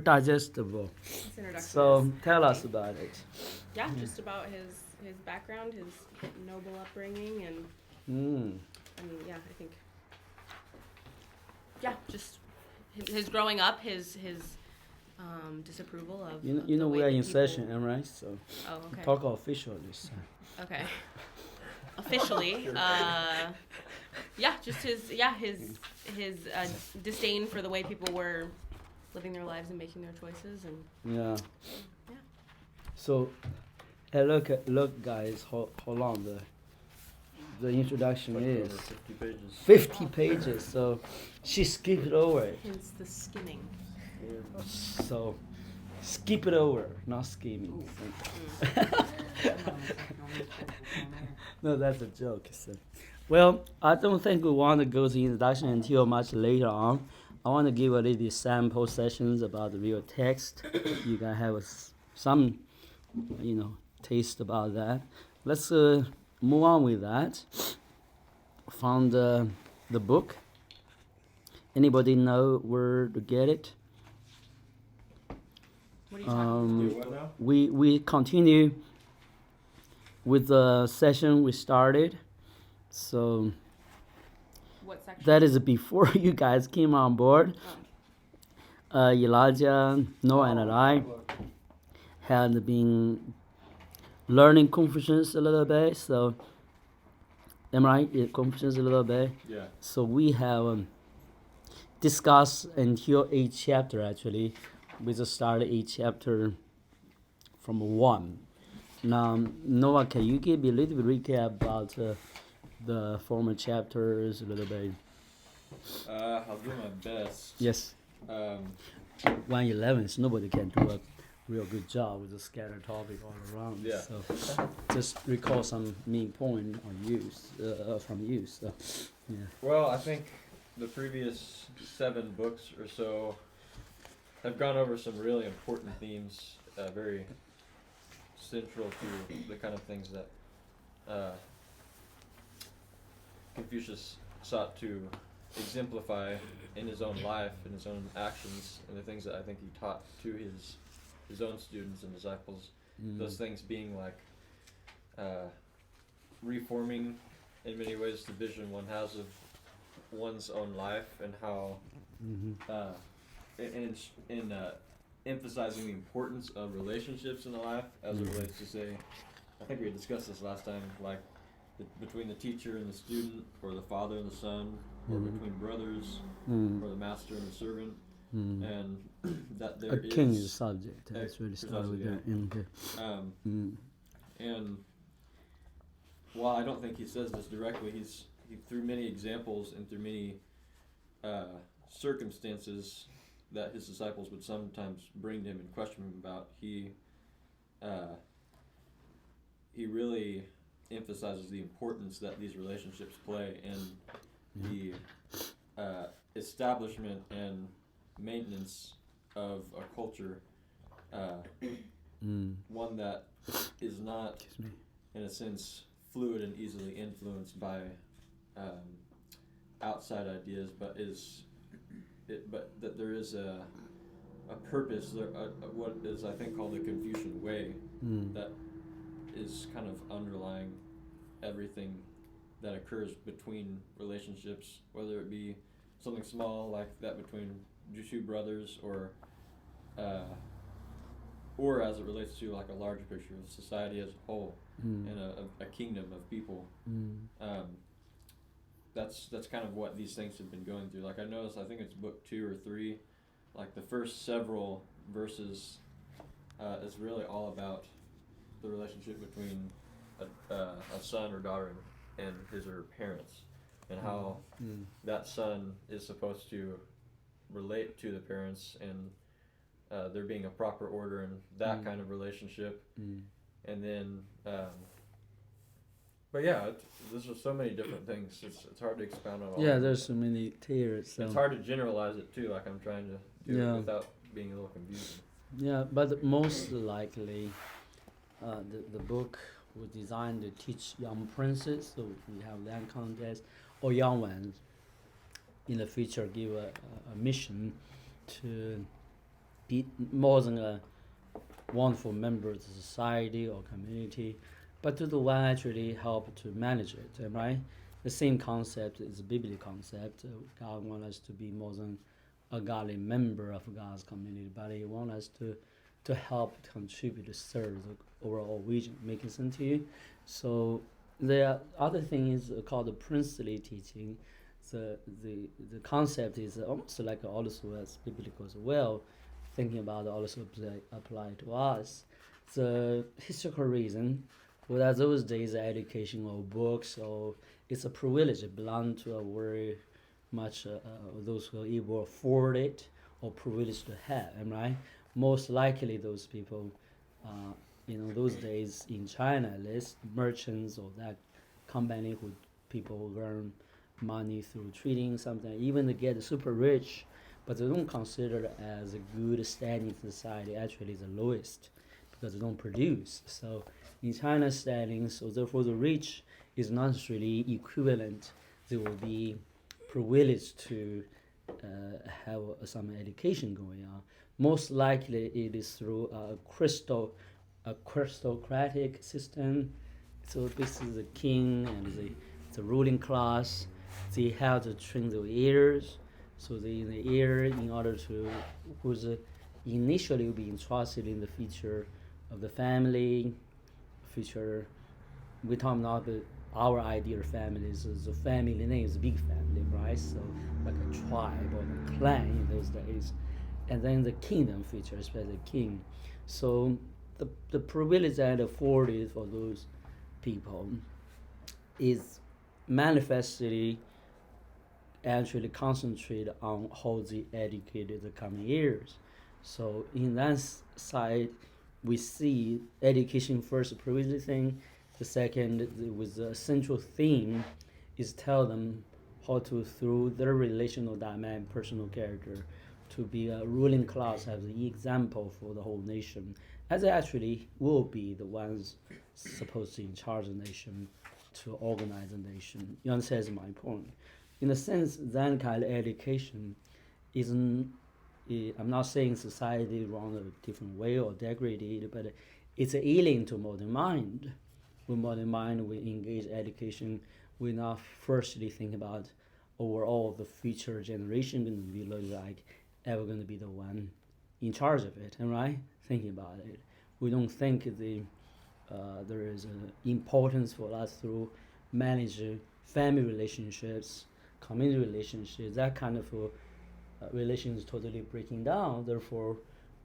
digestible. This introduction So is tell us hefty. about it. Just about his background, his noble upbringing, and Mm. I think just his growing up, his disapproval of, You of know the way we are that in people. session, am right? So Oh, okay. talk official this time. Okay. Officially, just his disdain for the way people were living their lives and making their choices, and Yeah. yeah. So, hey, look, guys, how long the introduction Like is? over 50 pages. 50 pages. So she skipped over it. Hence the skimming. So skip it over, not skimming. No, that's a joke. So, well, I don't think we want to go to introduction until much later on. I want to give a little sample sessions about the real text. You can have some, taste about that. Let's move on with that. From the book. Anybody know where to get it? What are you talking Do what now? We continue with the session we started. So What section? that is before you guys came on board. Elijah, Noah, and I had been learning Confucius a little bit. So, am I right? Yeah, Confucius a little bit. Yeah. So we have discussed until 8th chapter actually. We just started 8th chapter from 1. Now, Noah, can you give me a little bit recap about the former chapters a little bit? I'll do my best. Yes. 111, nobody can do a real good job with the scattered topic all around. Yeah. So just recall some main point on use from you. So, yeah. Well, I think the previous 7 books or so have gone over some really important themes, very central to the kind of things that Confucius sought to exemplify in his own life, in his own actions, and the things that I think he taught to his own students and disciples. Those things being like reforming, in many ways, the vision one has of one's own life, and how in emphasizing the importance of relationships in the life as it relates to, say, I think we had discussed this last time, like between the teacher and the student, or the father and the son, or between brothers, or the master and the servant, and that there a is king is a subject. That's really started with that. And while I don't think he says this directly, he through many examples and through many circumstances that his disciples would sometimes bring to him and question him about, he really emphasizes the importance that these relationships play in the establishment and maintenance of a culture, one that is not, in a sense, fluid and easily influenced by outside ideas, but that there is a purpose, what is I think called the Confucian way, that is kind of underlying everything that occurs between relationships, whether it be something small like that between two brothers, or as it relates to like a larger picture of society as a whole, and a kingdom of people. That's kind of what these things have been going through. Like I noticed, I think it's book 2 or 3, like the first several verses is really all about the relationship between a son or daughter and his or her parents, and how that son is supposed to relate to the parents, and there being a proper order in that kind of relationship. And then but yeah, there's just so many different things. It's hard to expound on all. Yeah, there's so many tiers. So. It's hard to generalize it too. Like I'm trying to do it without being a little confusing. Yeah, but most likely, the book was designed to teach young princes, so we have that context, or young ones. In the future, give a mission to be more than a wonderful member of the society or community, but to the one actually help to manage it, right? The same concept is a biblical concept. God wants us to be more than a godly member of God's community, but He wants us to help contribute to serve the overall vision. Making sense to you? So the other thing is called the princely teaching. The concept is almost like also as biblical as well, thinking about also apply to us. The historical reason, well, those days education or books or it's a privilege. It belongs to a very much those who are able to afford it or privileged to have, right? Most likely those people, those days in China, at least merchants or that company who people earn money through trading something, even they get super rich, but they don't consider it as a good standing in society. Actually, the lowest because they don't produce. So in China's standing, so therefore the rich is not really equivalent. They will be privileged to have some education going on. Most likely, it is through a crystocratic system. So basically, the king and the ruling class, they have to train their heirs. So the heir, in order to, who's initially will be entrusted in the future of the family, future. We talk about our ideal family is the family name is a big family, right? So like a tribe or a clan in those days, and then the kingdom feature, especially the king. So the privilege that afforded for those people is manifestly actually concentrate on how they educated the coming years. So in that side, we see education first, privilege thing. The second, with the central theme, is tell them how to, through their relational dynamic, personal character, to be a ruling class as the example for the whole nation, as they actually will be the ones supposed to in charge of the nation, to organize the nation. You understand my point? In a sense, that kind of education isn't. I'm not saying society run a different way or degraded, but it's alien to modern mind. With modern mind, we engage education. We not firstly think about overall the future generation going to be like ever going to be the one in charge of it, and right? Thinking about it, we don't think there is an importance for us to manage family relationships, community relationships, that kind of relations totally breaking down. Therefore,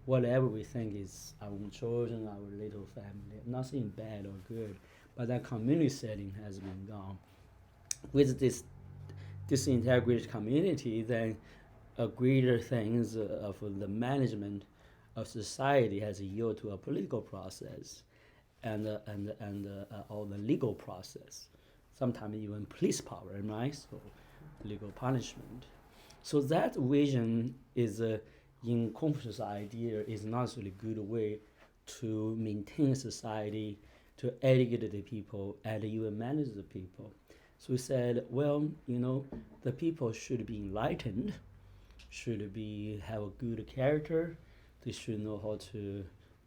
whatever we think is our own children, our little family, nothing bad or good, but that community setting has been gone. With this disintegrated community, then a greater things of the management of society has yield to a political process and all the legal process, sometimes even police power, right? So legal punishment. So that vision is in Confucius' idea is not really good way to maintain society, to educate the people, and even manage the people. So we said, well, the people should be enlightened, should be have a good character. They should know how to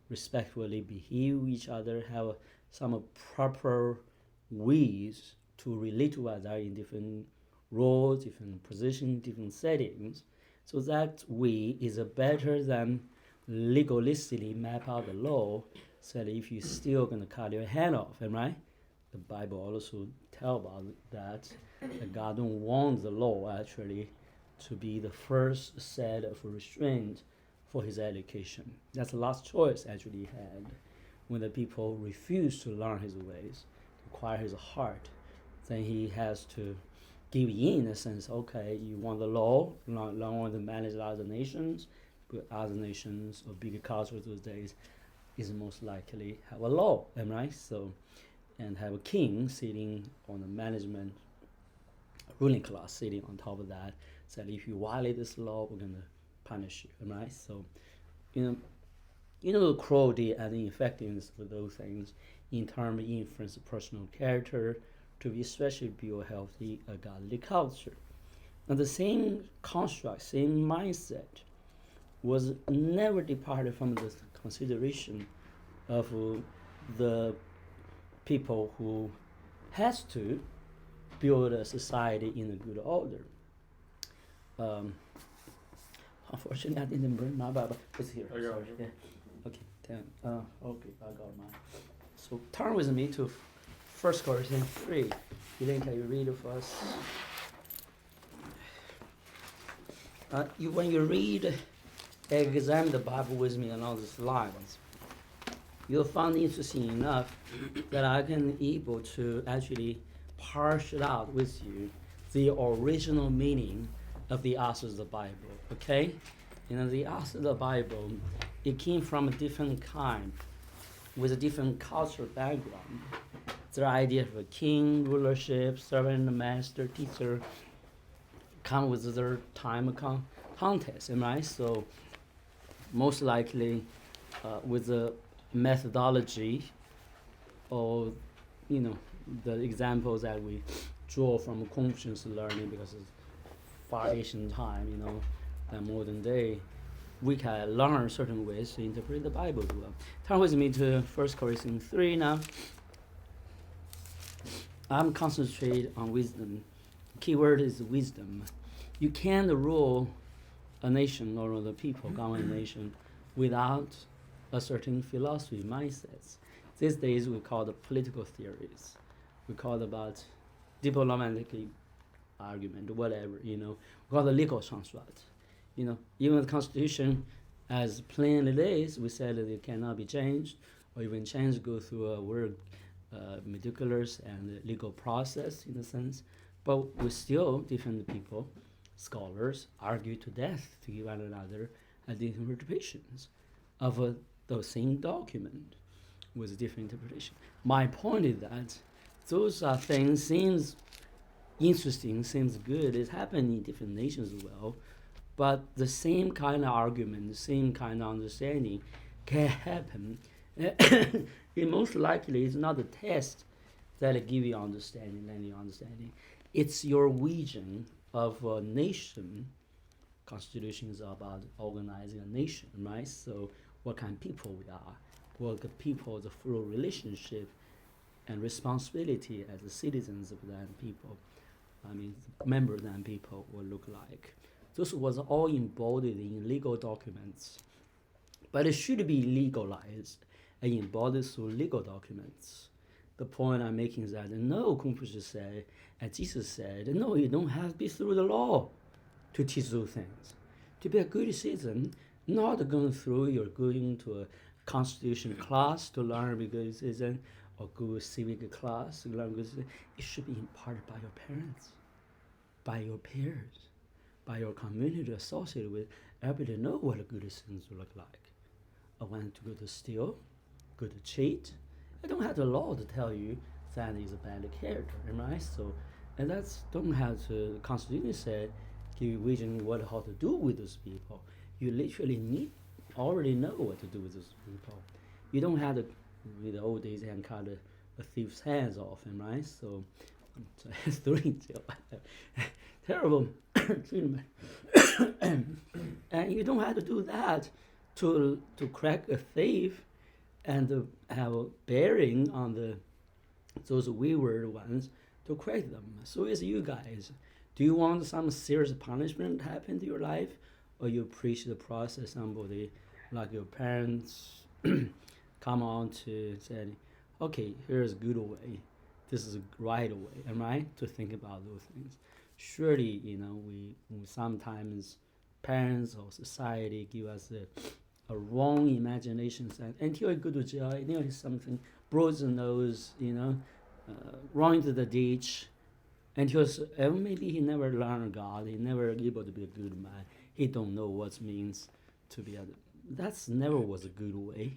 respectfully behave with each other, have some proper ways to relate to other in different roles, different positions, different settings. So that way is better than legalistically map out the law. So that if you're still gonna cut your hand off, right? The Bible also tell about that God don't want the law actually to be the first set of restraint for his education. That's the last choice actually he had when the people refuse to learn his ways, to acquire his heart. Then he has to give in a sense, okay, you want the law, not want to manage other nations, but other nations or bigger cultures those days is most likely have a law, right? So, and have a king sitting on the management ruling class sitting on top of that, said if you violate this law, we're gonna punish you, right? So, the cruelty and the effectiveness of those things in terms of influence of personal character to be especially build a healthy, godly culture. Now the same construct, same mindset was never departed from the consideration of the people who has to build a society in a good order. Um, Unfortunately, I didn't bring my Bible. It's here. I got Sorry. it. Yeah. Okay. Then. Okay. I got mine. So turn with me to 1 Corinthians 3. Elaine, can you read it for us? When you read, examine the Bible with me along these lines, you'll find interesting enough that I can able to actually parse it out with you the original meaning of the authors of the Bible. Okay, the authors of the Bible, it came from a different kind, with a different cultural background. The idea of a king, rulership, servant, master, teacher, come with their time context, right? So most likely with the methodology or the examples that we draw from Confucius learning, because it's far ancient time, than modern day, we can learn certain ways to interpret the Bible as well. Turn with me to 1 Corinthians 3 now. I'm concentrating on wisdom. Keyword is wisdom. You can't rule a nation or the people, govern a nation, without a certain philosophy, mindsets. These days we call it political theories. We call it about diplomatic argument, whatever, we call it legal construct. Even the Constitution, as plain it is, we said that it cannot be changed, or even changed go through a very meticulous and legal process in a sense. But we still, different people, scholars, argue to death to give one another different interpretations of the same document with different interpretation. My point is that those things seems interesting, seems good. It happened in different nations as well. But the same kind of argument, the same kind of understanding can happen. It most likely is not the test that give you understanding. It's your vision of a nation. Constitution is about organizing a nation, right? So what kind of people we are, what the people, the full relationship and responsibility as the citizens of that people, member of that people will look like. This was all embodied in legal documents, but it should be legalized and embodied through legal documents. The point I'm making is that no, Confucius said, and Jesus said, no, you don't have to be through the law to teach those things. To be a good citizen, not going through, you're going to a constitution class to learn to be a good citizen, or go to civic class to learn good citizen. It should be imparted by your parents, by your peers, by your community associated with. Everybody know what a good citizen look like. I want to go to steal, go to cheat. I don't have the law to tell you that is a bad character, right? So, and that's don't have to. The Constitution said, give you vision how to do with those people. You literally already know what to do with those people. You don't have to, with the old days, and cut a thief's hands off him, right? So it's doing terrible treatment. And you don't have to do that to crack a thief and to have a bearing on those wayward ones to crack them. So is you guys. Do you want some serious punishment to happen to your life, or you preach the process? Somebody like your parents come on to say, okay, here's a good way. This is a right way, am I? To think about those things. Surely, we sometimes parents or society give us a wrong imagination. Until you go to jail, it's something, blows the nose, run into the ditch. Until maybe he never learned God, he never able to be a good man. He don't know what it means to be that's never was a good way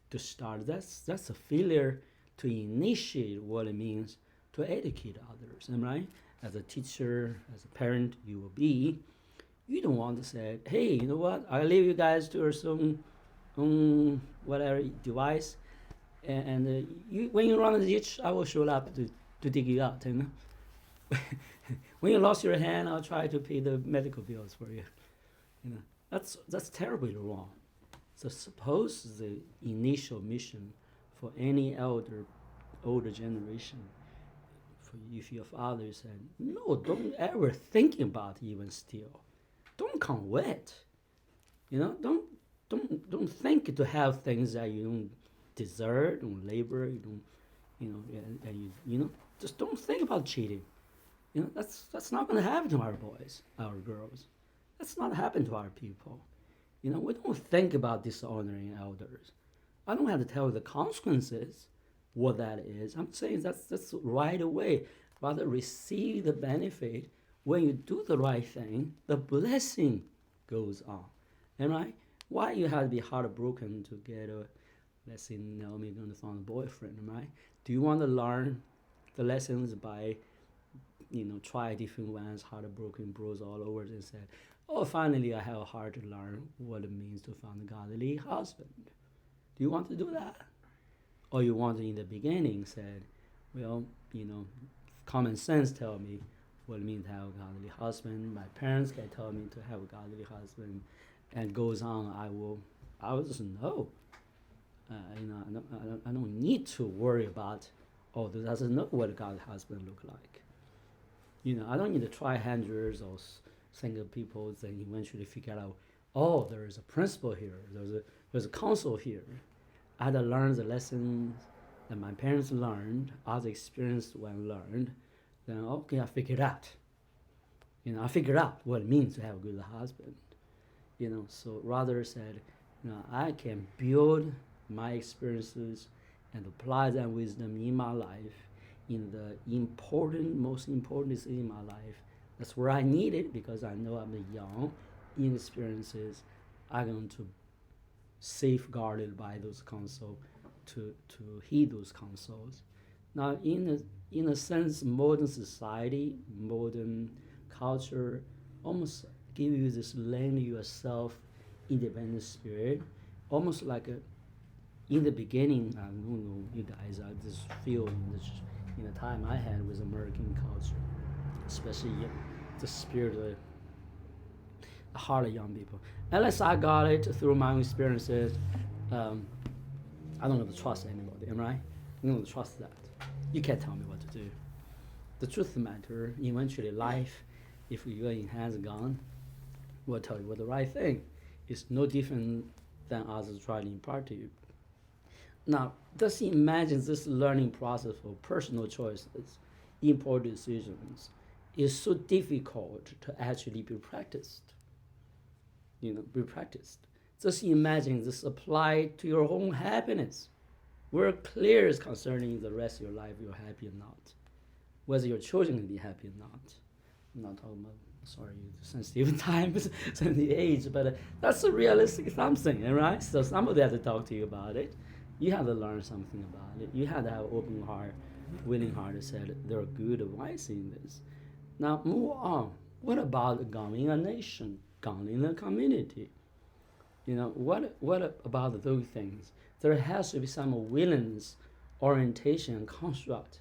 to start. That's a failure to initiate what it means to educate others, am I right? As a teacher, as a parent, you will be. You don't want to say, hey, you know what? I'll leave you guys to your own whatever device, and when you run the ditch, I will show up to dig you out. When you lost your hand, I'll try to pay the medical bills for you. That's terribly wrong. So suppose the initial mission for any older generation, for if your father said, no, don't ever think about even steal. Don't covet. Don't think to have things that you don't deserve, don't labor, you don't, and just don't think about cheating. That's not going to happen to our boys, our girls. That's not happen to our people. We don't think about dishonoring elders. I don't have to tell you the consequences, what that is. I'm saying that's right away. Rather receive the benefit when you do the right thing. The blessing goes on, am I? Why you have to be heartbroken to get a, let's say, Naomi going to find a boyfriend, right? Do you want to learn the lessons by, try different ones, heartbroken, bruise all over, and said, oh, finally I have a heart to learn what it means to find a godly husband. Do you want to do that? Or you want to, in the beginning, said, well, common sense tell me what it means to have a godly husband. My parents can tell me to have a godly husband, and goes on. I will just know. I don't need to worry about. Oh, doesn't know what a godly husband look like. I don't need to try hundreds or single people, then eventually figure out. Oh, there is a principle here. There's a counsel here. I had to learn the lessons that my parents learned, other experienced one learned. Then okay, I figured out. I figured out what it means to have a good husband. So rather said, I can build my experiences and apply that wisdom in my life, in the most important is in my life. That's where I need it because I know I'm young, inexperiences are going to safeguarded by those counsel to heed those counsels. Now, in a sense, modern society, modern culture, almost give you this lend yourself independent spirit, almost like in the beginning. I don't know you guys. I just feel in the time I had with American culture, especially the spirit of the heart of young people. Unless I got it through my own experiences, I don't have to trust anybody. Am I right? I don't have to trust that. You can't tell me what to do. The truth of the matter, eventually life, if you're in hands gone, will tell you what the right thing. It's no different than others trying to impart to you. Now, just imagine this learning process for personal choices, important decisions, is so difficult to actually be practiced. Be practiced. Just imagine this applied to your own happiness. We're clear is concerning the rest of your life, you're happy or not. Whether your children can be happy or not. I'm not talking about, sorry, sensitive times, sensitive age, but that's a realistic something, right? So somebody has to talk to you about it. You have to learn something about it. You have to have open heart, willing heart to say there are good advice in this. Now move on. What about governing a nation, governing a community? What about those things? There has to be some willingness, orientation, and construct,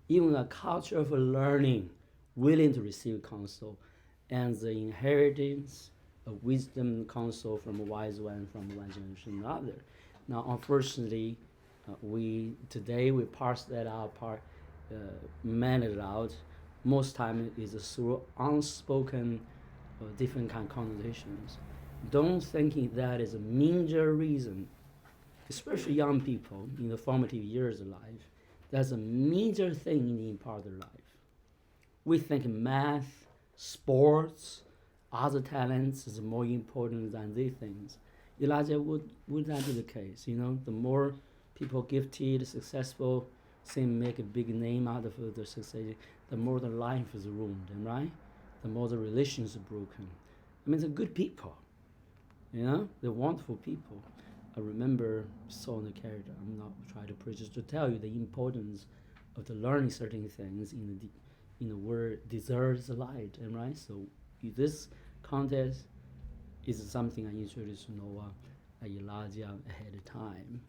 even a culture of learning, willing to receive counsel, and the inheritance of wisdom counsel from a wise one from one generation to another. Now, unfortunately, today we parse that out, manage it out. Most time it is through unspoken, different kind of connotations. Don't think that is a major reason, especially young people in the formative years of life. That's a major thing in part of their life. We think math, sports, other talents is more important than these things. Elijah, would that be the case? The more people gifted, successful, say make a big name out of their success, the more their life is ruined, right? The more the relations are broken. They're good people. They're wonderful people. I remember saw the character. I'm not trying to preach, just to tell you the importance of the learning certain things in the word deserves the light, right? So this contest is something I introduced Noah, Elijah ahead of time.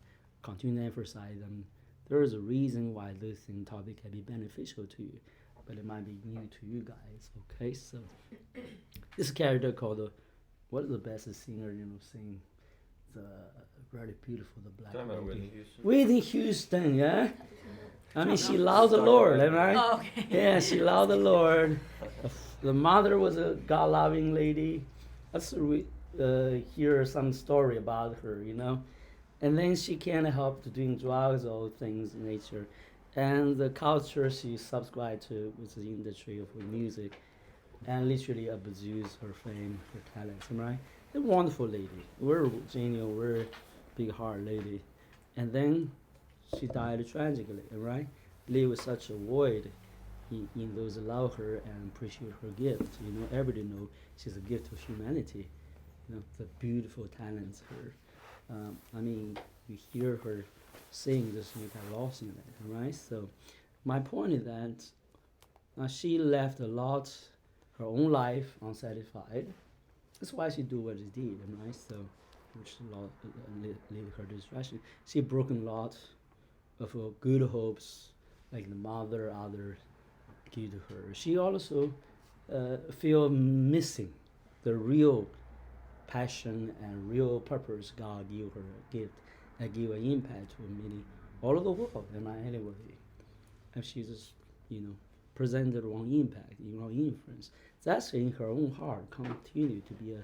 Continue to emphasize them. There is a reason why this topic can be beneficial to you, but it might be new to you guys. Okay, so this character called what is the best singer, sing the very beautiful, the black Talking about lady? Whitney Houston. Whitney Houston, yeah? I mean, she loved the Lord, right? Oh, okay. Yeah, she loved the Lord. The mother was a God-loving lady. That's we hear some story about her, And then she can't help to doing drugs or things in nature. And the culture she subscribed to was the industry of music and literally abuse her fame, her talents, right? A wonderful lady, very genial, very big heart lady. And then she died tragically, right? Leave with such a void in those who love her and appreciate her gift. Everybody know she's a gift to humanity. The beautiful talents her. I mean, you hear her sing, just you get lost in it, right? So, my point is that she left a lot, her own life unsatisfied. That's why she do what she did, right? So, which lead her distraction. She broken a lot of good hopes, like the mother, others give to her. She also feel missing the real passion and real purpose God give her a gift that give an impact to many all over the world and not anybody. And she just, presented wrong impact, wrong influence. That's in her own heart continue to be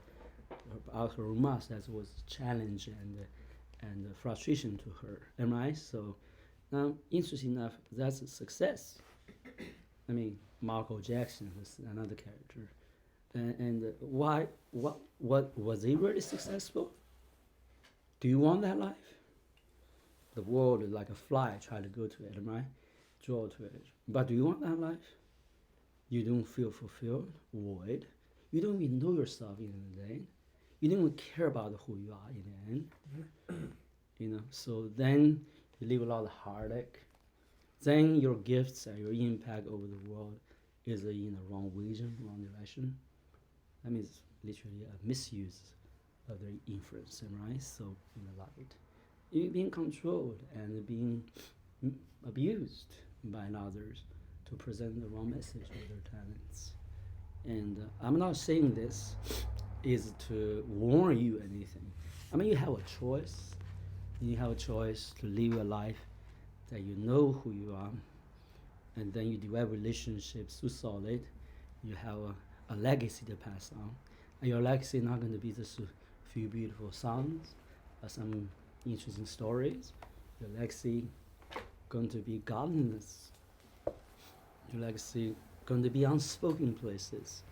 out her mouth that was challenge and frustration to her. Am I? So now, interesting enough, that's a success. I mean, Michael Jackson was another character, and why? What was he really successful? Do you want that life? The world is like a fly, try to go to it, right? Draw to it. But do you want that life? You don't feel fulfilled, void. You don't even know yourself in the day. You don't even care about who you are in the end. So then you live a lot of heartache. Then your gifts and your impact over the world is in the wrong vision, wrong direction. That means literally a misuse of their influence, right? So in the light, you're being controlled and being abused by others to present the wrong message of their talents. And I'm not saying this is to warn you anything. I mean, you have a choice. You have a choice to live a life that you know who you are, and then you develop relationships so solid, you have a legacy to pass on. And your legacy is not going to be just a few beautiful songs or some interesting stories. Your legacy going to be godliness. Your legacy going to be unspoken places.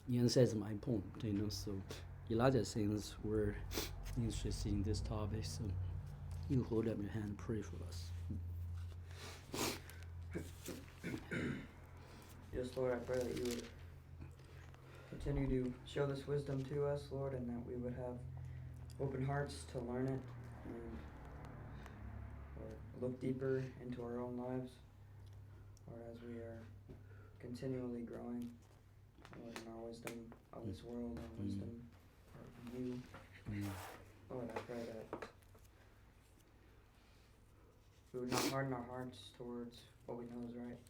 That's my point, so Elijah things were interested in this topic, so you hold up your hand and pray for us. Yes, Lord, I pray that you would continue to show this wisdom to us, Lord, and that we would have open hearts to learn it and Lord, look deeper into our own lives, Lord, as we are continually growing, Lord, in our wisdom of this world, our wisdom of you. Lord, I pray that we would not harden our hearts towards what we know is right.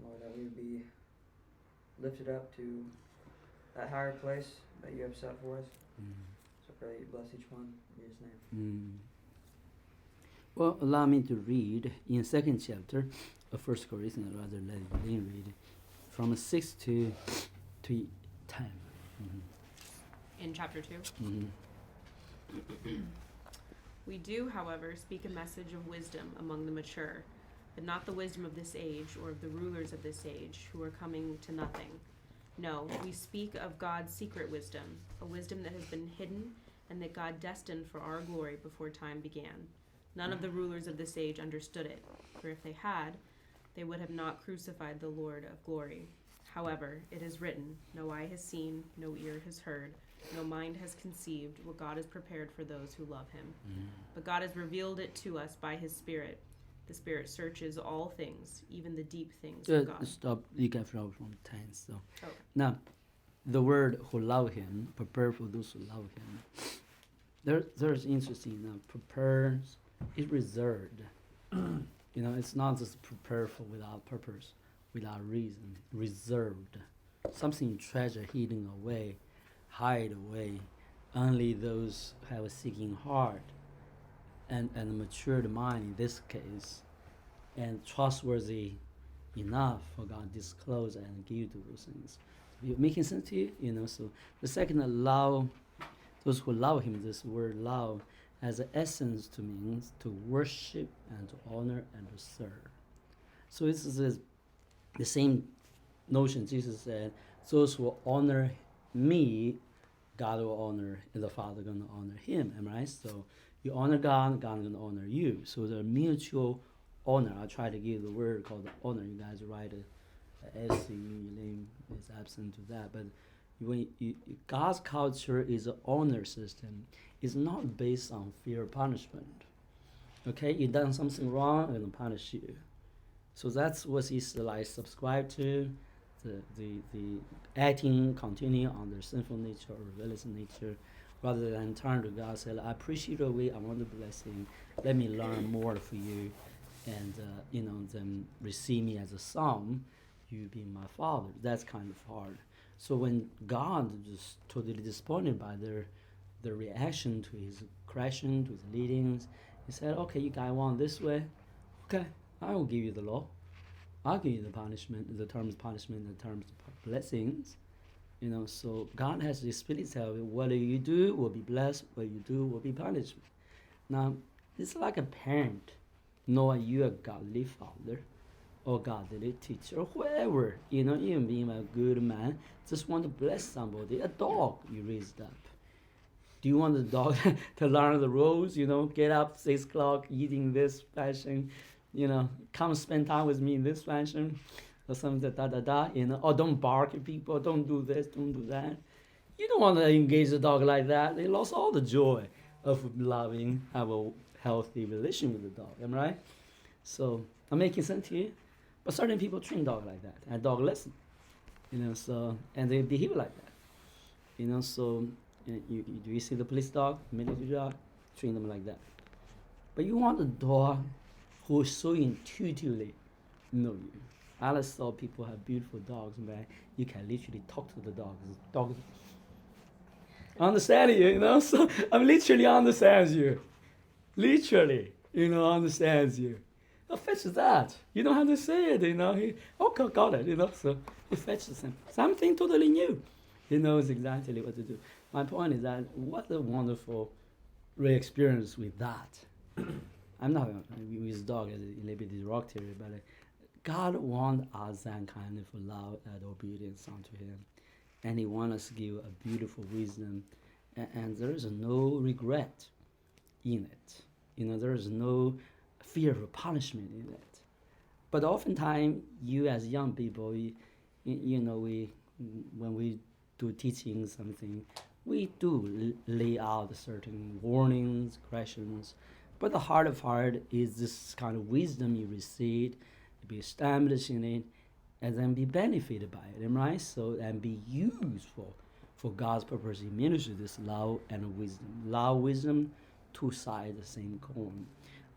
Lord, that we would be lifted up to that higher place that you have set for us. So I pray that you bless each one in Jesus' name. Well, allow me to read in second chapter of 1 Corinthians, rather let Lynn read from 6 to 10. In chapter 2. We do, however, speak a message of wisdom among the mature, but not the wisdom of this age or of the rulers of this age who are coming to nothing. No, we speak of God's secret wisdom, a wisdom that has been hidden and that God destined for our glory before time began. None of the rulers of this age understood it, for if they had, they would have not crucified the Lord of glory. However, it is written, no eye has seen, no ear has heard, no mind has conceived what God has prepared for those who love him. But God has revealed it to us by his Spirit. The Spirit searches all things, even the deep things of God. Stop, you can from 10. So. Okay. Now, the word who love him, prepare for those who love him. There's interesting, prepare is reserved. It's not just prepare for without purpose, without reason, reserved. Something treasure hidden away, hide away. Only those who have a seeking heart and a matured mind in this case, and trustworthy enough for God to disclose and give to those things. Making sense to you? So the second, love, those who love him, this word love has an essence to means to worship and to honor and to serve. So this is the same notion Jesus said, those who honor me, God will honor, and the Father going to honor him. Am I right? So you honor God, God going to honor you. So the mutual honor. I try to give the word called honor. You guys write a SC, your name is absent to that. But when God's culture is an honor system. It's not based on fear of punishment. Okay, you done something wrong, I'm going to punish you. So that's what he's like subscribed to, the acting, continuing on their sinful nature or rebellious nature, rather than turn to God and say, I appreciate your way, I want the blessing, let me learn more for you, and then receive me as a son, you being my father. That's kind of hard. So when God is totally disappointed by their reaction to his correction, to his leadings, he said, okay, you guys want this way? Okay, I will give you the law. I'll give you the punishment, the terms of punishment, the terms of blessings. So God has the Spirit tell you, whatever you do will be blessed, what you do will be punished. Now, it's like a parent knowing you are a godly father or godly teacher, or whoever, even being a good man, just want to bless somebody. A dog you raised up. Do you want the dog to learn the rules? Get up 6 o'clock, eating this fashion, come spend time with me in this fashion, or something or don't bark at people, don't do this, don't do that. You don't want to engage the dog like that. They lost all the joy of loving, have a healthy relation with the dog. Am I right? So I'm making sense to you? But certain people train dog like that, and dog listen. And they behave like that. So do you see the police dog, military dog? Train them like that. But you want a dog who so intuitively know you. I saw people have beautiful dogs, man. You can literally talk to the dogs. Dogs understand you, So I literally understands you. Literally, understands you. How fetch that? You don't have to say it, He, okay, got it, So he fetches something totally new. He knows exactly what to do. My point is that what a wonderful experience with that. I'm not with dog as a little bit derogatory, but God wants us that kind of love and obedience unto him. And he wants us to give a beautiful wisdom. And there is no regret in it. There is no fear of punishment in it. But oftentimes, you as young people, when we do teaching something, we do lay out certain warnings, corrections. But the heart of heart is this kind of wisdom you receive, be established in it, and then be benefited by it, right? So, and be useful for God's purpose in ministry, this love and wisdom. Love, wisdom, two sides of the same coin.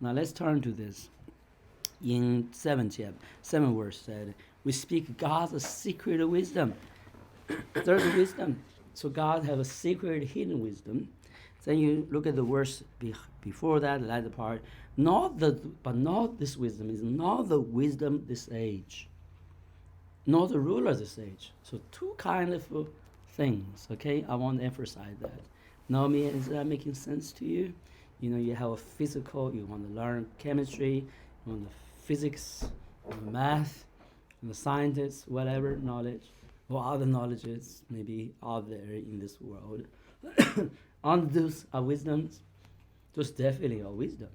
Now let's turn to this. In 7 verse said, we speak God's secret wisdom. There's wisdom. So God has a secret hidden wisdom. Then you look at the verse before that, the latter part. Not this wisdom is not the wisdom this age, not the ruler this age. So two kind of things. Okay, I want to emphasize that. Naomi, is that making sense to you? You have a physical. You want to learn chemistry, you want the physics, the math, the scientists, whatever knowledge, or other knowledges maybe out there in this world. On those are wisdoms, those definitely are wisdoms.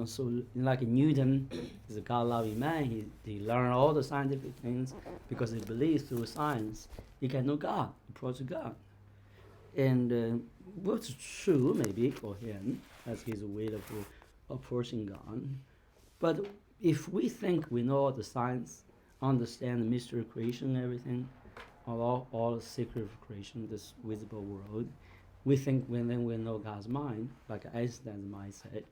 So like Newton is a God-loving man. He learned all the scientific things because he believes through science he can know God, approach God. And what's true maybe for him, as his way of approaching God. But if we think we know all the science, understand the mystery of creation and everything, all the secret of creation, this visible world, we think then we know God's mind, like Einstein's mind said,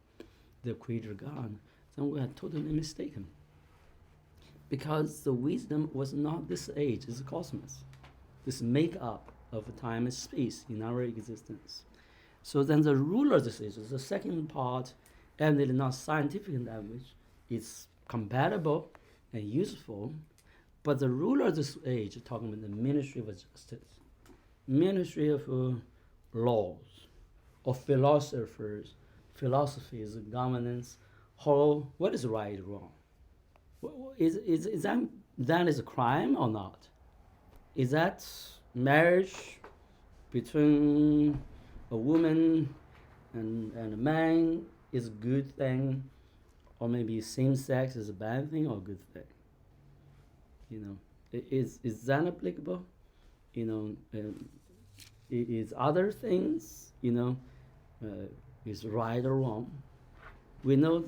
the creator God, then we are totally mistaken. Because the wisdom was not this age, it's the cosmos. This make-up of time and space in our existence. So then the ruler decision, the second part, and it is not scientific language, it's compatible and useful, but the ruler of this age, talking about the ministry of justice, ministry of laws, or philosophers, philosophies, governance, what is right or wrong? Is that is a crime or not? Is that marriage between a woman and a man is a good thing, or maybe same sex is a bad thing or a good thing? You know, is that applicable? You know, is other things, is right or wrong? We know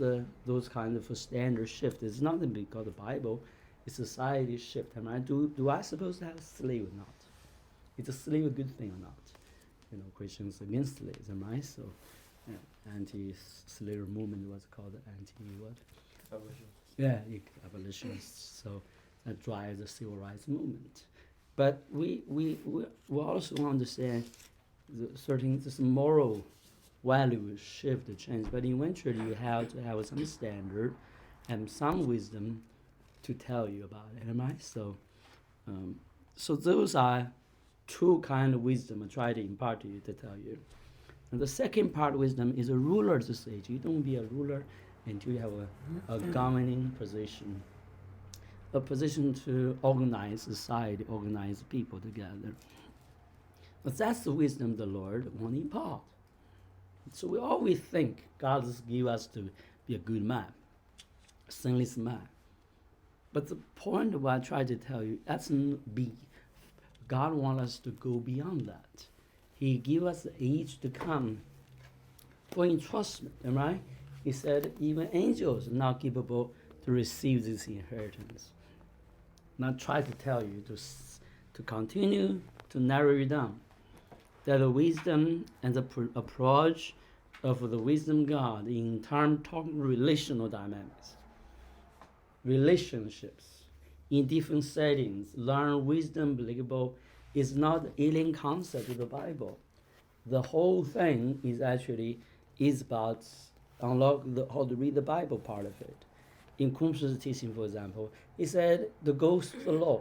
those kind of standard shift. It's not because the Bible, it's society shift. Am I do I suppose to have a slave or not? Is a slave a good thing or not? Christians against slaves, am I? So, anti-slave movement was called anti-what? Abolitionist. Yeah, abolitionists. So that drives the civil rights movement. But we also understand this moral value shift, change. But eventually you have to have some standard and some wisdom to tell you about it, am I? So those are two kind of wisdom I try to impart to you to tell you. And the second part of wisdom is a ruler of this age. You don't be a ruler until you have a governing position, a position to organize society, organize people together. But that's the wisdom the Lord wants to impart. So we always think God has given us to be a good man, a sinless man. But the point of what I try to tell you, that's not be. God wants us to go beyond that. He give us the age to come for entrustment, am I? He said even angels are not capable to receive this inheritance. Now try to tell you to continue to narrow it down. That the wisdom and the approach of the wisdom God in terms talking relational dynamics, relationships in different settings, learn wisdom applicable is not alien concept of the Bible. The whole thing is about unlock how to read the Bible part of it. In Kunz's teaching, for example, he said the ghost of the law,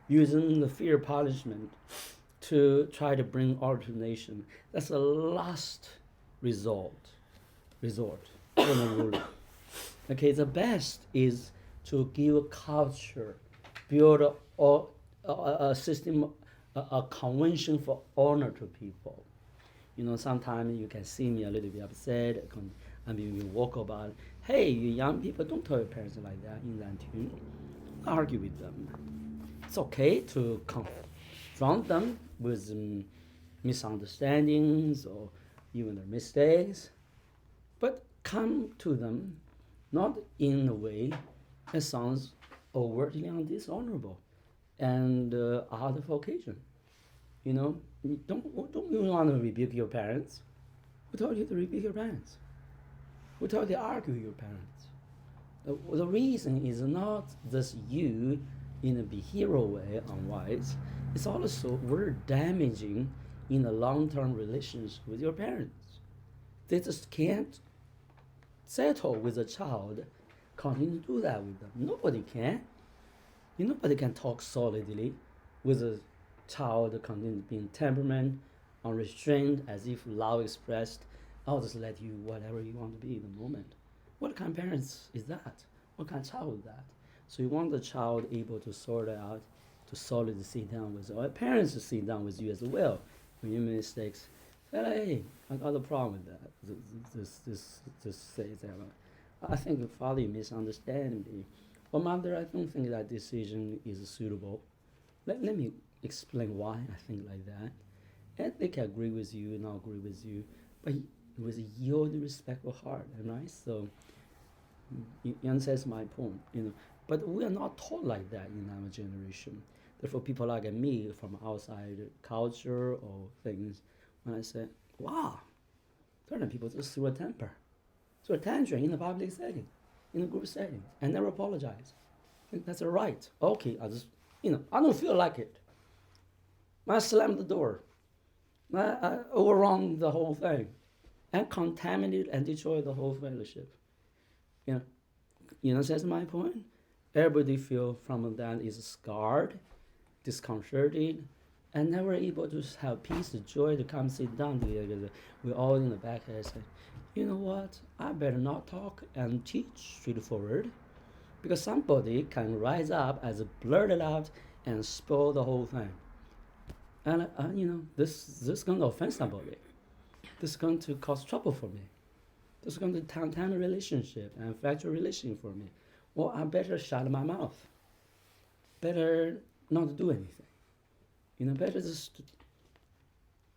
using the fear of punishment to try to bring order to the nation. That's the last resort for the ruler. Okay, the best is to give a culture, build a system, a convention for honor to people. Sometimes you can see me a little bit upset. You walk about, hey, you young people, don't tell your parents like that in that tune. Argue with them. It's okay to confront them with misunderstandings or even their mistakes, but come to them not in a way that sounds overtly dishonorable and out of occasion. Don't you want to rebuke your parents? Who told you to rebuke your parents? Who told you to argue with your parents? The reason is not this you in a behavioral way unwise. It's also very damaging in a long-term relationship with your parents. They just can't settle with a child, continue to do that with them. Nobody can. Nobody can talk solidly with a child continue being temperament, unrestrained, as if love expressed. I'll just let you whatever you want to be in the moment. What kind of parents is that? What kind of child is that? So you want the child able to sort it out, to solidly sit down with, or parents to sit down with you as well. When you make mistakes, hey, I got a problem with that. This say that. I think father, you misunderstand me. Or mother, I don't think that decision is suitable. Let me explain why I think like that. And they can agree with you, not agree with you, but with a yield, respectful heart, right? So you understand my point, But we are not taught like that in our generation. Therefore, people like me from outside culture or things, when I say, wow, certain people just threw a temper, threw a tantrum in a public setting, in a group setting, and never apologize. I think that's a right. Okay, I don't feel like it. I slammed the door. I overrun the whole thing and contaminate and destroy the whole fellowship. You know, that's my point. Everybody feel from that is scarred, disconcerted, and never able to have peace, joy to come sit down together. We're all in the back and say, you know what? I better not talk and teach straightforward, because somebody can rise up as a blurt it out and spoil the whole thing. And this is going to offend somebody. This is going to cause trouble for me. This is going to turn a relationship and fracture relationship for me. Well, I better shut my mouth. Better not do anything. Better just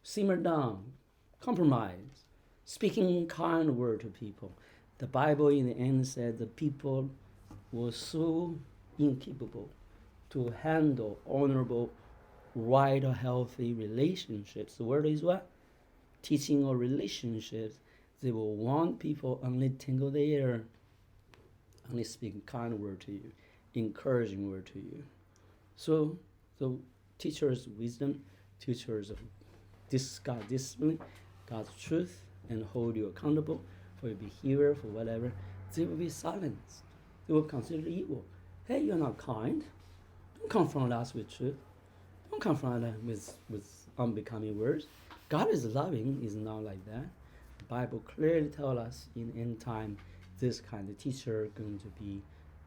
simmer down, compromise, speaking kind word to people. The Bible in the end said the people were so incapable to handle honorable, right or healthy relationships. The word is what? Teaching or relationships. They will want people only tingle their ear, only speak kind word to you, encouraging word to you. So the teachers of wisdom, teachers of God's discipline, God's truth, and hold you accountable for your behavior, for whatever, they will be silenced. They will consider evil. Hey, you're not kind. Don't confront us with truth. Don't confront us with unbecoming words. God is loving, is not like that. The Bible clearly tells us in end time, this kind of teacher going to be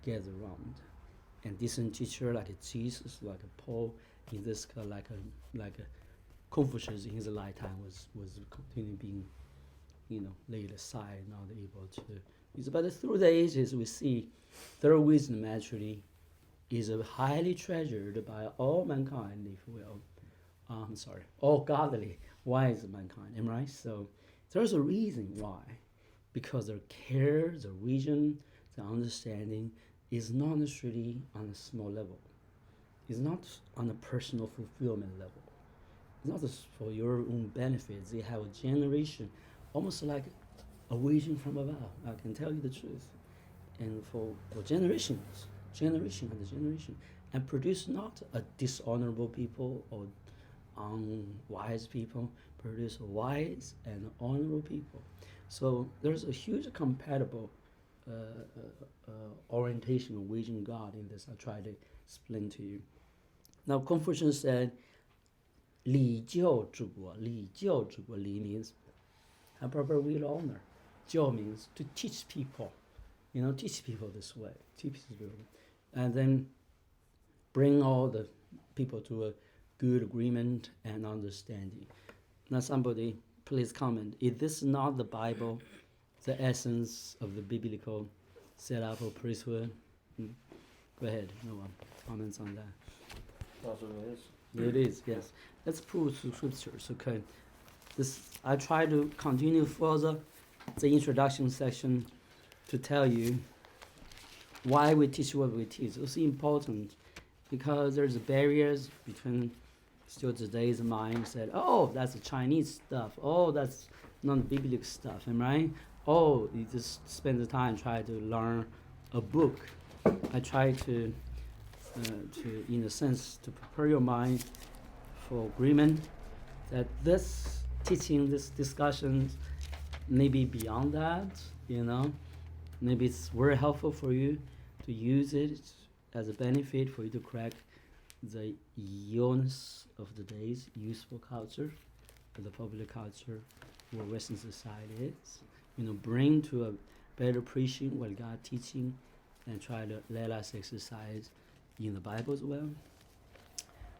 gathered around. And decent teacher like a Jesus, like a Paul, in this like a Confucius in his lifetime was continuing being laid aside, not able to use. But through the ages we see their wisdom actually is highly treasured by all mankind, if you will. All godly, wise mankind, am I right? So there's a reason why. Because their care, their vision, their understanding is not necessarily on a small level. It's not on a personal fulfillment level. It's not just for your own benefits. They have a generation, almost like a vision from above. I can tell you the truth. And for generations, generation after generation, and produce not a dishonorable people or unwise people, produce wise and honorable people. So there's a huge compatible orientation of vision God in this. I'll try to explain to you. Now Confucius said, 礼教治国. 礼教治国. 礼 means a proper will honor. 教 means to teach people. Teach people this way. Teach people. And then bring all the people to a good agreement and understanding. Now somebody please comment. Is this not the Bible, the essence of the biblical setup of priesthood? Go ahead. No one comments on that. Possibly is. It is, yes. Let's prove through scriptures, okay? I try to continue further the introduction section to tell you why we teach what we teach. It's important because there's barriers between still today's mind said, oh, that's the Chinese stuff. Oh, that's non-biblical stuff, am I right? Oh, you just spend the time try to learn a book. I try to in a sense, to prepare your mind for agreement that this teaching, this discussion may be beyond that, Maybe it's very helpful for you to use it as a benefit for you to correct the illness of the day's useful culture, the popular culture, where Western society is. Bring to a better appreciation what God teaching and try to let us exercise in the Bible as well.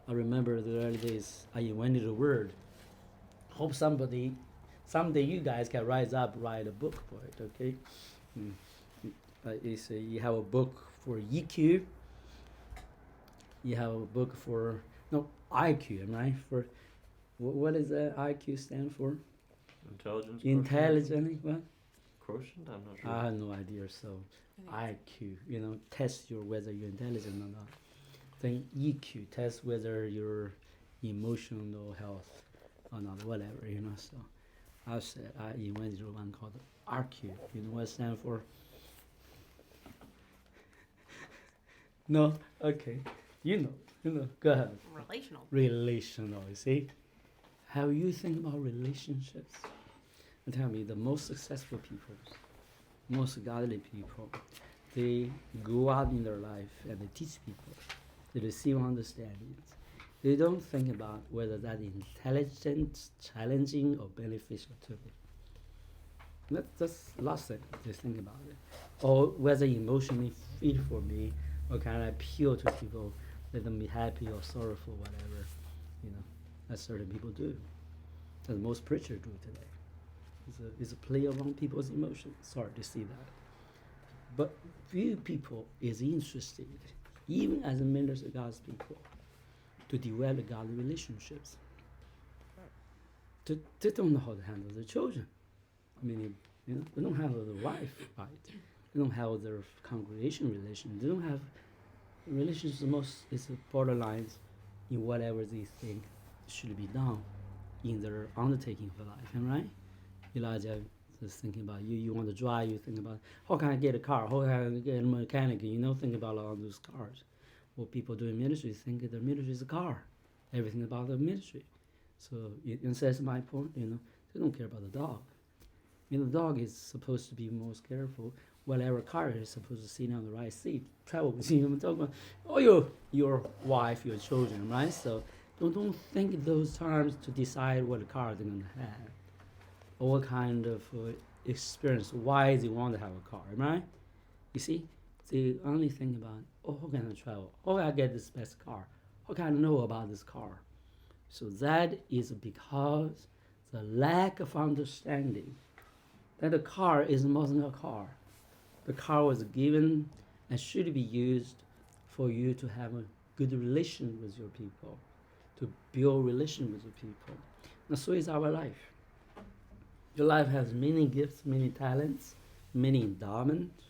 I remember the early days I invented a word. Hope someday you guys can rise up, write a book for it, okay? You have a book for EQ. You have a book for IQ, am I right? For what does IQ stand for? Intelligence. Intelligent, what? Quotient? I'm not sure. I have no idea. So IQ, test whether you're intelligent or not. Then EQ, test whether you're emotional health or not, whatever, So I invented one called RQ. You know what it stands for? No? Okay. Go ahead. Relational. Relational, you see? How you think about relationships? And tell me, the most successful people, most godly people, they go out in their life and they teach people. They receive understandings. They don't think about whether that is intelligent, challenging, or beneficial to them. That's last thing to think about it. Or whether emotionally fit for me, or can I appeal to people, let them be happy or sorrowful, whatever. As certain people do. As most preachers do today. It's a play around people's emotions. Sorry to see that. But few people is interested, even as a minister of God's people, to develop godly relationships. They don't know how to handle their children. I mean, they don't handle their wife right. They don't have their congregation relation. They don't have relations. The most is borderlines in whatever they think should be done in their undertaking for life. Am I right? Elijah is thinking about you. You want to drive. You think about how can I get a car? How can I get a mechanic? Think about all those cars. What people do in ministry think their ministry is a car. Everything about the ministry. So it says my point. They don't care about the dog. The dog is supposed to be most careful. Whatever car is supposed to sit on the right seat. Travel with you. I'm talking about your wife, your children, right? So don't think those terms to decide what car they're going to have, or what kind of experience, why they want to have a car, right? You see, they only think about, how can I travel? How can I get this best car? How can I know about this car? So that is because the lack of understanding that the car is more than a car. The car was given and should be used for you to have a good relation with your people, to build relation with your people. And so is our life. Your life has many gifts, many talents, many endowments.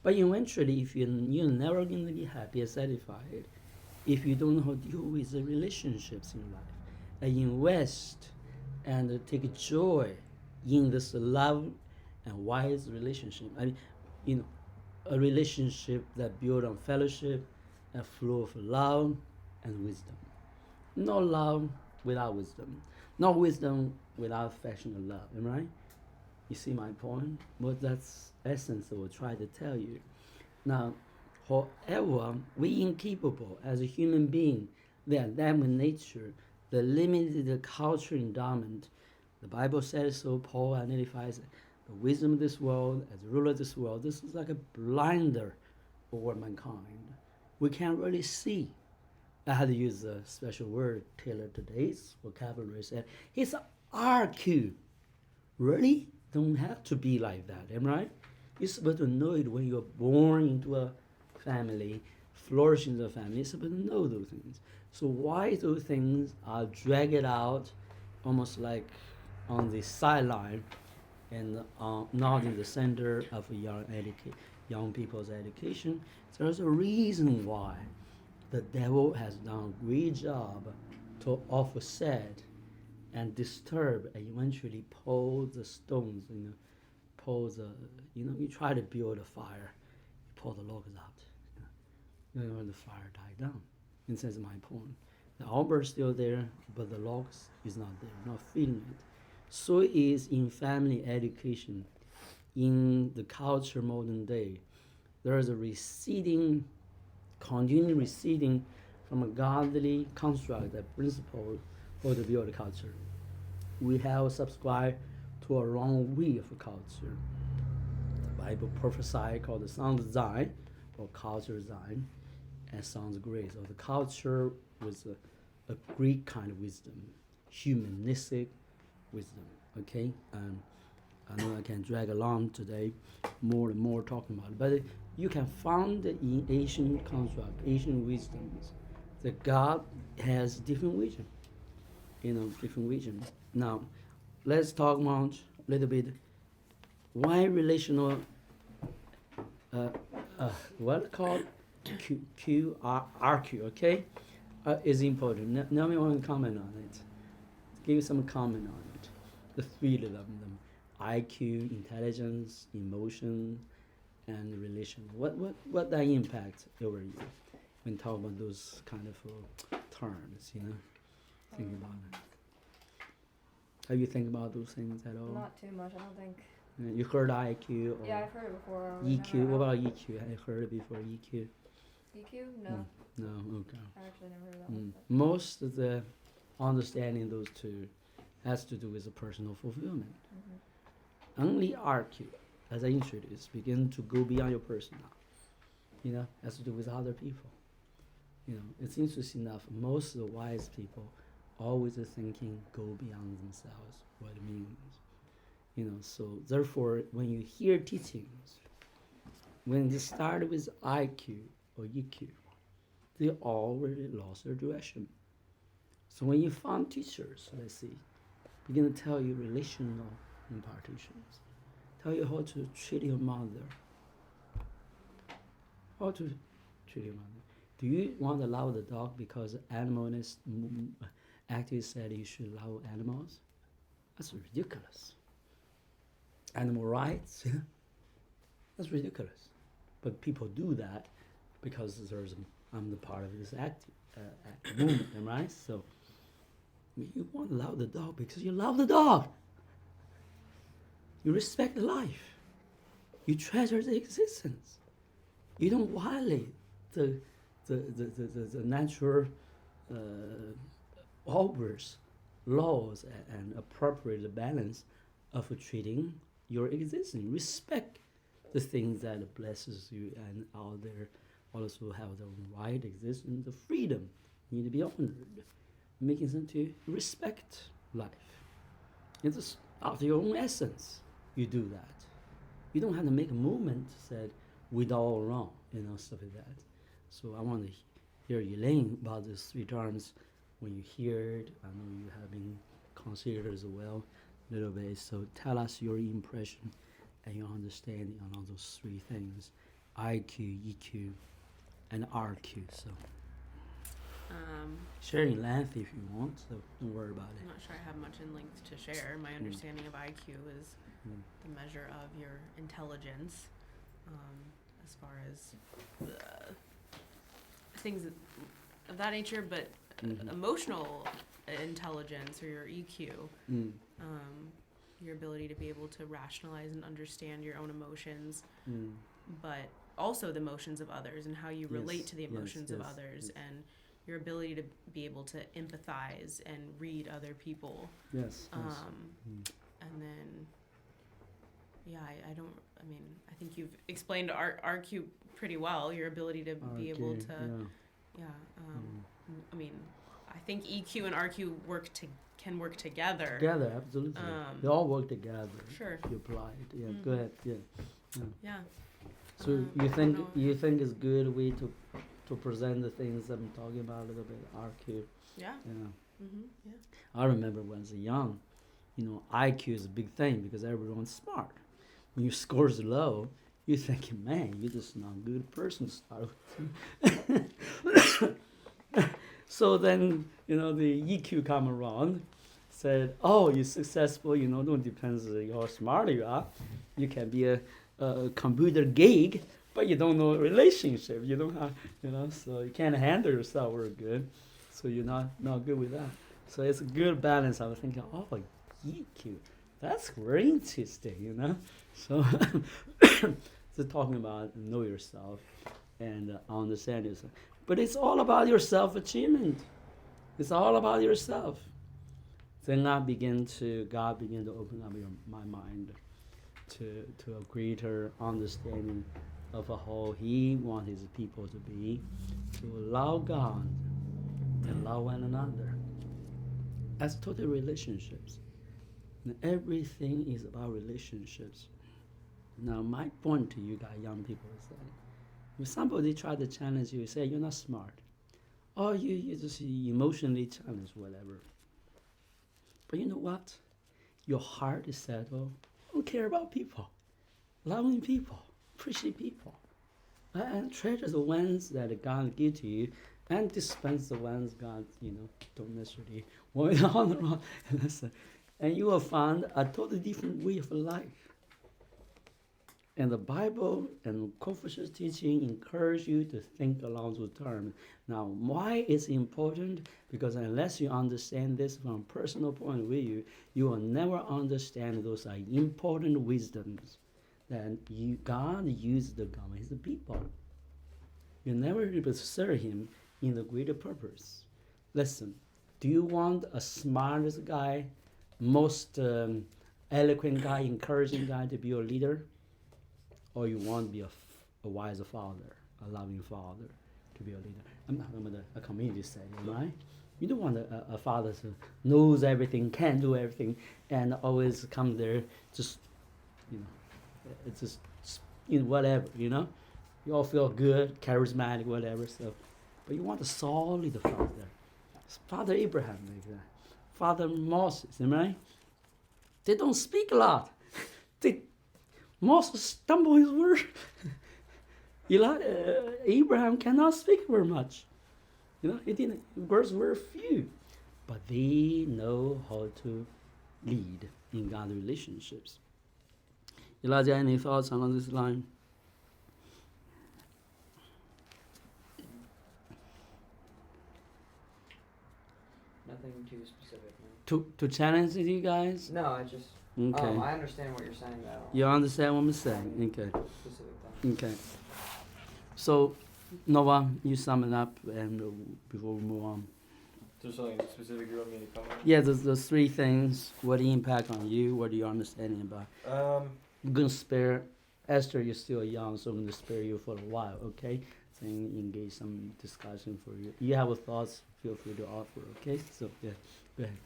But eventually, if you're never going to be happy and satisfied if you don't know how to deal with the relationships in life, and invest and take joy in this love and wise relationship. A relationship that built on fellowship and flow of love and wisdom. No love without wisdom. No wisdom without affection and love. Am I right? You see my point? But that's essence I will try to tell you. Now, however, we incapable as a human being, the Adamic nature, the limited cultural endowment. The Bible says so. Paul identifies the wisdom of this world as the ruler of this world. This is like a blinder over mankind. We can't really see. I had to use a special word tailored to today's vocabulary. Said he's an RQ. Really? Don't have to be like that, am I right? You're supposed to know it when you're born into a family, flourish in the family. You're supposed to know those things. So why those things are dragged out almost like on the sideline and not in the center of young people's education? So there's a reason why the devil has done a great job to offset and disturb and eventually pull the stones, you try to build a fire, you pull the logs out. When the fire died down. And says my point. The arbor is still there, but the logs is not there, not feeling it. So is in family education, in the culture modern day. There is a continually receding from a godly construct, that principle for the build culture. We have subscribed to a wrong way of culture. The Bible prophesied called the Sons of Zion, or culture Zion, and Sons of Grace. So the culture was a Greek kind of wisdom, humanistic wisdom. Okay, and I know I can drag along today more and more talking about it, but you can find in Asian construct, Asian wisdoms, that God has different vision. Different vision. Now, let's talk about a little bit why relational. What called QRQ, okay, is important. Now we want to comment on it. Give you some comment on it. The three of them: IQ, intelligence, emotion, and relation. What that impact over you? when talk about those kind of terms, think about it. Have you think about those things at all? Not too much, I don't think. You heard IQ or Yeah, I've heard it before. EQ? What about EQ? Have you heard it before, EQ? EQ? No. No, okay. I actually never heard that one. Most of the understanding those two has to do with the personal fulfillment. Only RQ, as I introduced, begin to go beyond your personal. Has to do with other people. It's interesting enough, most of the wise people always are thinking go beyond themselves, what it means. So therefore, when you hear teachings, when they start with IQ or EQ, they already lost their direction. So when you find teachers, let's see, begin to tell you relational impartations, tell you how to treat your mother, how to treat your mother. Do you want to love the dog because animalists actually said you should love animals? That's ridiculous. Animal rights, that's ridiculous. But people do that because I'm the part of this movement, right? So you want to love the dog because you love the dog. You respect life. You treasure the existence. You don't violate the natural orders, laws, and appropriate balance of treating your existence. Respect the things that blesses you and out there also have the right existence, the freedom need to be honored. Making sense to respect life. It's just out of your own essence, you do that. You don't have to make a movement said we're all wrong, stuff like that. So I want to hear Elaine about these three terms. When you hear it, I know you have been considered as well a little bit. So tell us your impression and your understanding on all those three things: IQ, EQ, and RQ. So share in length if you want. So don't worry about it. I'm not sure I have much in length to share. My understanding of IQ is the measure of your intelligence, as far as things of that nature, but emotional intelligence, or your EQ, your ability to be able to rationalize and understand your own emotions, but also the emotions of others and how you relate to the emotions of others, and your ability to be able to empathize and read other people. Yes. And then, I think you've explained RQ pretty well, your ability to be able to, I think EQ and RQ can work together. Together, absolutely. They all work together. Sure. If you apply it. Yeah, go ahead. Yeah. Yeah. So you think it's good way to present the things I'm talking about a little bit, RQ. Yeah. Yeah. I remember when I was young, IQ is a big thing because everyone's smart. When your score's low, you're thinking, man, you're just not a good person to start with. So then, the EQ come around, said, oh, you're successful, don't depends on how smart you are. You can be a computer geek, but you don't know relationship. You don't have, so you can't handle yourself very good. So you're not good with that. So it's a good balance. I was thinking, oh, EQ, that's very interesting, So, so talking about know yourself and understand yourself. But it's all about your self-achievement. It's all about yourself. Then God began to open up my mind to a greater understanding of how He wants His people to be, to love God and love one another. As total relationships. And everything is about relationships. Now, my point to you guys, young people, is that when somebody try to challenge you, say you're not smart, or you just emotionally challenged, whatever. But you know what? Your heart is settled. Don't care about people, loving people, appreciate people, and treasure the ones that God give to you, and dispense the ones God, don't necessarily want on the wrong. And you will find a totally different way of life. And the Bible and Confucius teaching encourage you to think along those terms. Now, why it's important? Because unless you understand this from a personal point of view, you will never understand those are important wisdoms that God used to govern His people. You never able to serve Him in the greater purpose. Listen, do you want a smartest guy, most eloquent guy, encouraging guy to be your leader? Or you want to be a wise father, a loving father to be a leader? I'm a community setting, right? You don't want a father who knows everything, can do everything, and always come there just, it's just, whatever, You all feel good, charismatic, whatever. So, but you want a solid father. Father Abraham like that. Father Moses, right? They don't speak a lot. Moses stumble his word. Abraham cannot speak very much. He didn't. Words were few, but they know how to lead in God's relationships. Elijah, any thoughts along this line? Nothing too specific. No. To challenge you guys? No, I just. Okay. I understand what you're saying though. You understand what I'm saying? Okay. Specific though. Okay. So, Noah, you sum it up, and before we move on. Is there something specific you want me to comment on? Yeah, those three things. What the impact on you? What are you understanding about? I'm gonna spare Esther. You're still young, so I'm gonna spare you for a while. Okay. And engage some discussion for you. You have thoughts? Feel free to offer. Okay. So yeah, go ahead.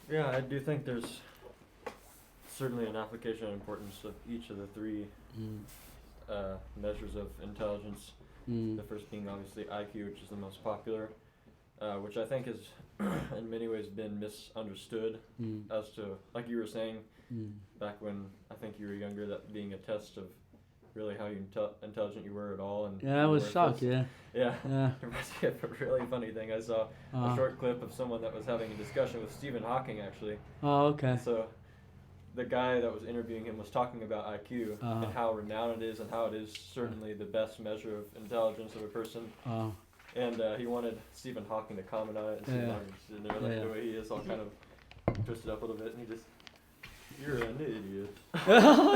Yeah, I do think there's certainly an application and importance of each of the three measures of intelligence. The first being obviously IQ, which is the most popular, which I think has in many ways been misunderstood as to, like you were saying, back when I think you were younger, that being a test of really how intelligent you were at all. And Yeah, I was shocked. Yeah. Yeah. Yeah. It reminds me of a really funny thing. I saw a short clip of someone that was having a discussion with Stephen Hawking, actually. Oh, okay. So the guy that was interviewing him was talking about IQ and how renowned it is and how it is certainly the best measure of intelligence of a person. And he wanted Stephen Hawking to comment on it, and Stephen Hawking was sitting there like the way he is, all kind of twisted up a little bit, and he just, "You're an idiot."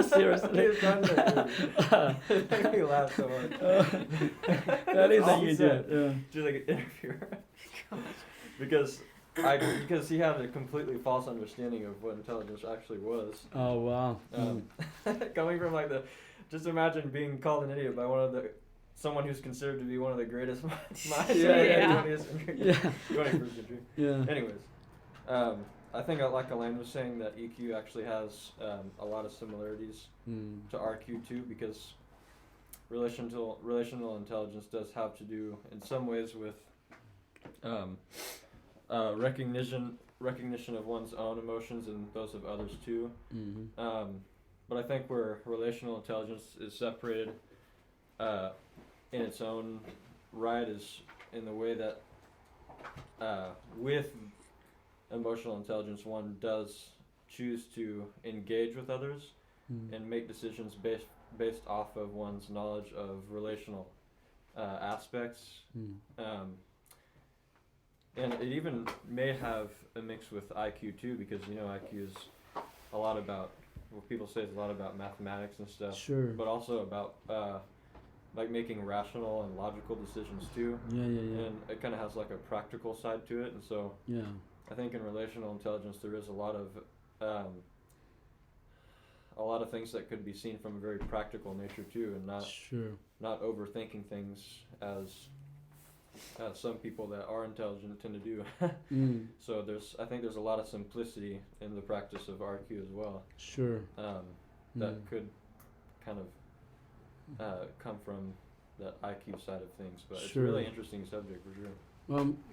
Seriously? He was trying to it made me laugh so hard. That is all a he huge said. yeah. Just like an interviewer. Because he had a completely false understanding of what intelligence actually was. Oh wow. Coming from just imagine being called an idiot by someone who's considered to be one of the greatest minds in the 20th century. 21st century. Yeah. Anyways, I think like Elaine was saying that EQ actually has a lot of similarities to RQ too, because relational intelligence does have to do in some ways with recognition of one's own emotions and those of others too. But I think where relational intelligence is separated in its own right is in the way that with emotional intelligence one does choose to engage with others and make decisions based off of one's knowledge of relational aspects. And it even may have a mix with IQ too, because IQ is a lot about, what people say is a lot about mathematics and stuff. Sure. But also about like making rational and logical decisions too. Yeah. And it kind of has like a practical side to it, and so Yeah. I think in relational intelligence there is a lot of things that could be seen from a very practical nature too, and not overthinking things as some people that are intelligent tend to do. So I think there's a lot of simplicity in the practice of RQ as well. Sure. That could kind of come from that IQ side of things, but it's a really interesting subject for sure.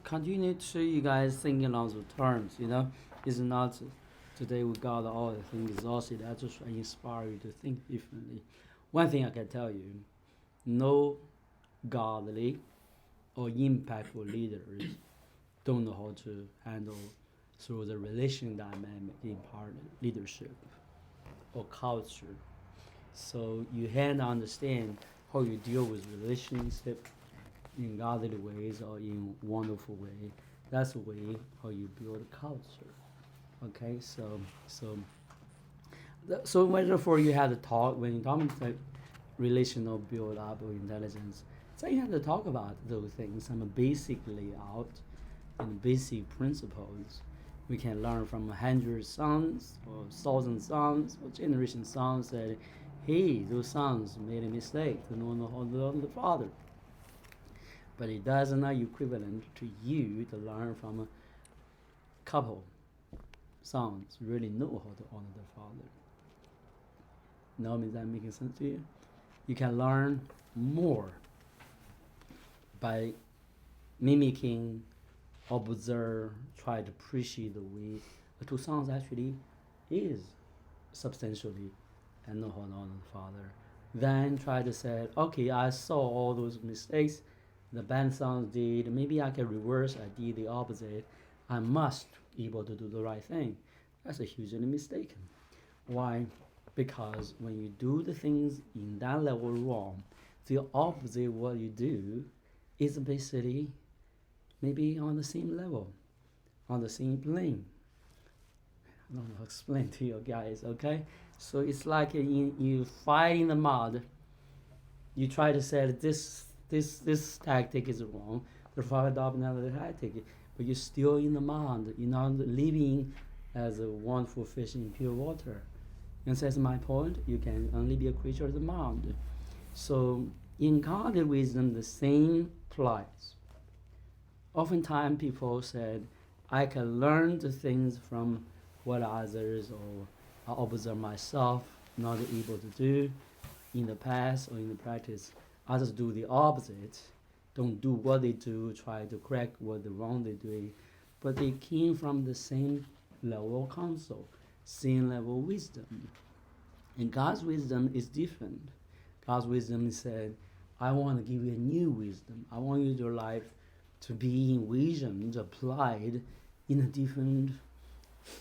Continue to you guys thinking along the terms, It's not today we got all the things exhausted. I just inspire you to think differently. One thing I can tell you, no godly or impactful leaders don't know how to handle through the relation dynamic in part leadership or culture. So you had to understand how you deal with relationship in godly ways or in wonderful way. That's the way how you build culture. Okay, so therefore you have to talk when you're talking about relational build up or intelligence. So you have to talk about those things, some basic layout and basic principles. We can learn from 100 sons or 1,000 sons or generation sons that, hey, those sons made a mistake to know how to love the Father. But it does not equivalent to you to learn from a couple sons really know how to honor their Father. Now, is that making sense to you? You can learn more by mimicking, observe, try to appreciate the way the two sons actually is substantially and know how to honor the Father. Then try to say, okay, I saw all those mistakes the bad sons did. Maybe I can reverse. I did the opposite. I must be able to do the right thing. That's a hugely mistaken. Why? Because when you do the things in that level wrong, the opposite what you do is basically maybe on the same level, on the same plane. I don't know how to explain to you guys, okay? So it's like you fight in the mud. You try to say this tactic is wrong. Therefore, adopt another tactic. But you're still in the mud. You're not living as a wonderful fish in pure water. And that's my point. You can only be a creature of the mind. So in godly wisdom, the same applies. Oftentimes people said, I can learn the things from what others or I observe myself not able to do in the past or in the practice. Others do the opposite, don't do what they do, try to correct what the wrong they're doing. But they came from the same level of counsel, same level of wisdom. And God's wisdom is different. God's wisdom said, I want to give you a new wisdom. I want your life to be in vision, applied in a different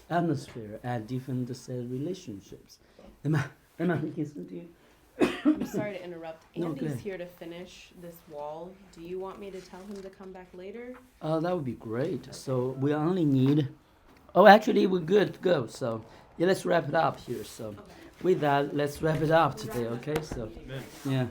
atmosphere and different set of relationships. Am I making sense to you? I'm sorry to interrupt. No, Andy's go ahead. here to finish this wall. Do you want me to tell him to come back later? That would be great. So we only need. Oh, actually, we're good to go. So yeah, let's wrap it up here. So Okay. with that, let's wrap it up today. Okay. So yeah.